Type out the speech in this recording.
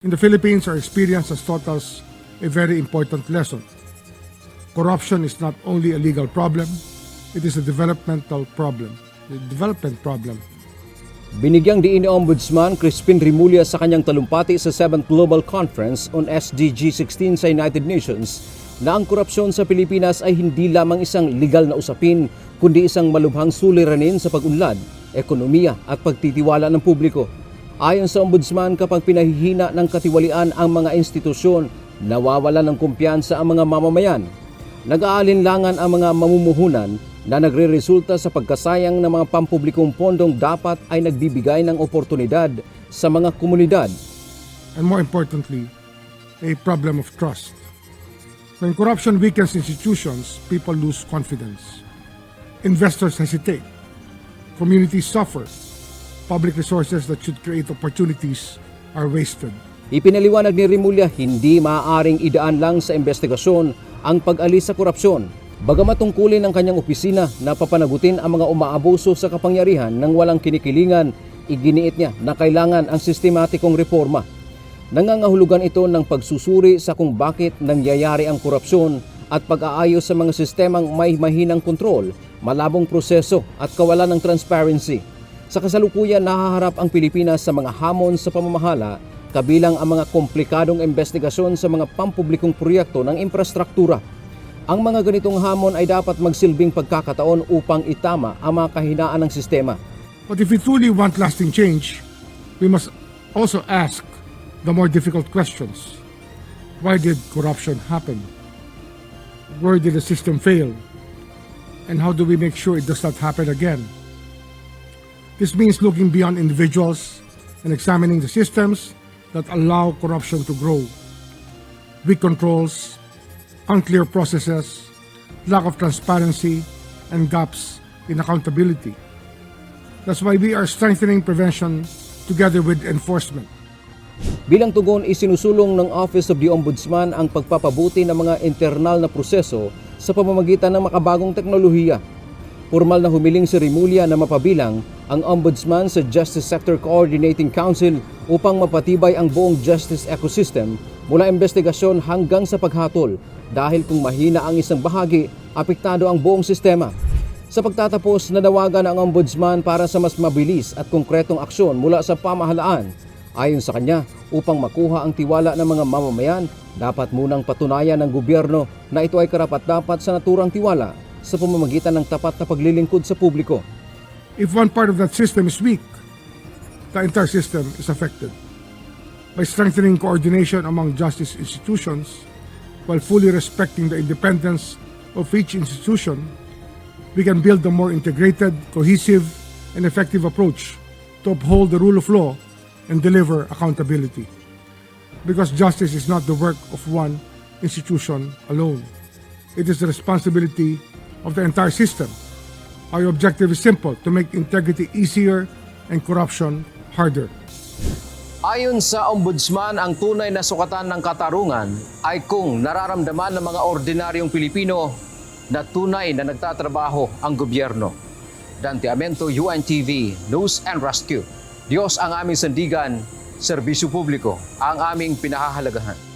In the Philippines, our experience has taught us a very important lesson. Corruption is not only a legal problem, it is a development problem. Binigyang diin ni Ombudsman Crispin Rimulya sa kanyang talumpati sa 7th Global Conference on SDG 16 sa United Nations na ang korupsyon sa Pilipinas ay hindi lamang isang legal na usapin, kundi isang malubhang suliranin sa pag-unlad, ekonomiya at pagtitiwala ng publiko. Ayon sa Ombudsman, kapag pinahihina ng katiwalian ang mga institusyon, nawawalan ng kumpiyansa ang mga mamamayan. Nag-aalinlangan ang mga mamumuhunan na nagre-resulta sa pagkasayang ng mga pampublikong pondong dapat ay nagbibigay ng oportunidad sa mga komunidad. And more importantly, a problem of trust. When corruption weakens institutions, people lose confidence. Investors hesitate. Communities suffer. Public resources that should create opportunities are wasted. Ipinaliwanag ni Rimulya, hindi maaaring idaan lang sa investigasyon ang pag-alis sa korupsyon. Bagamat tungkulin ng kanyang opisina na papanagutin ang mga umaabuso sa kapangyarihan ng walang kinikilingan, iginiit niya na kailangan ang sistematikong reforma. Nangangahulugan ito ng pagsusuri sa kung bakit nangyayari ang korupsyon at pag-aayos sa mga sistemang may mahinang kontrol, malabong proseso at kawalan ng transparency. Sa kasalukuyan, nahaharap ang Pilipinas sa mga hamon sa pamamahala, kabilang ang mga komplikadong investigasyon sa mga pampublikong proyekto ng infrastruktura. Ang mga ganitong hamon ay dapat magsilbing pagkakataon upang itama ang mga kahinaan ng sistema. But if we truly want lasting change, we must also ask the more difficult questions. Why did corruption happen? Where did the system fail? And how do we make sure it does not happen again? This means looking beyond individuals and examining the systems that allow corruption to grow. Weak controls, unclear processes, lack of transparency, and gaps in accountability. That's why we are strengthening prevention together with enforcement. Bilang tugon, isinusulong ng Office of the Ombudsman ang pagpapabuti ng mga internal na proseso sa pamamagitan ng makabagong teknolohiya. Formal na humiling si Rimulya na mapabilang ang Ombudsman sa Justice Sector Coordinating Council upang mapatibay ang buong justice ecosystem mula investigasyon hanggang sa paghatol, dahil kung mahina ang isang bahagi, apektado ang buong sistema. Sa pagtatapos, nanawagan ang Ombudsman para sa mas mabilis at konkretong aksyon mula sa pamahalaan. Ayon sa kanya, upang makuha ang tiwala ng mga mamamayan, dapat munang patunayan ng gobyerno na ito ay karapat-dapat sa naturang tiwala sa pamamagitan ng tapat na paglilingkod sa publiko. If one part of that system is weak, the entire system is affected. By strengthening coordination among justice institutions, while fully respecting the independence of each institution, we can build a more integrated, cohesive, and effective approach to uphold the rule of law and deliver accountability. Because justice is not the work of one institution alone. It is the responsibility of the entire system. Our objective is simple: to make integrity easier and corruption harder. Ayon sa Ombudsman, ang tunay na sukatan ng katarungan ay kung nararamdaman ng mga ordinaryong Pilipino na tunay na nagtatrabaho ang gobyerno. Dante Amento, UNTV, News and Rescue. Diyos ang aming sandigan, serbisyo publiko ang aming pinahahalagahan.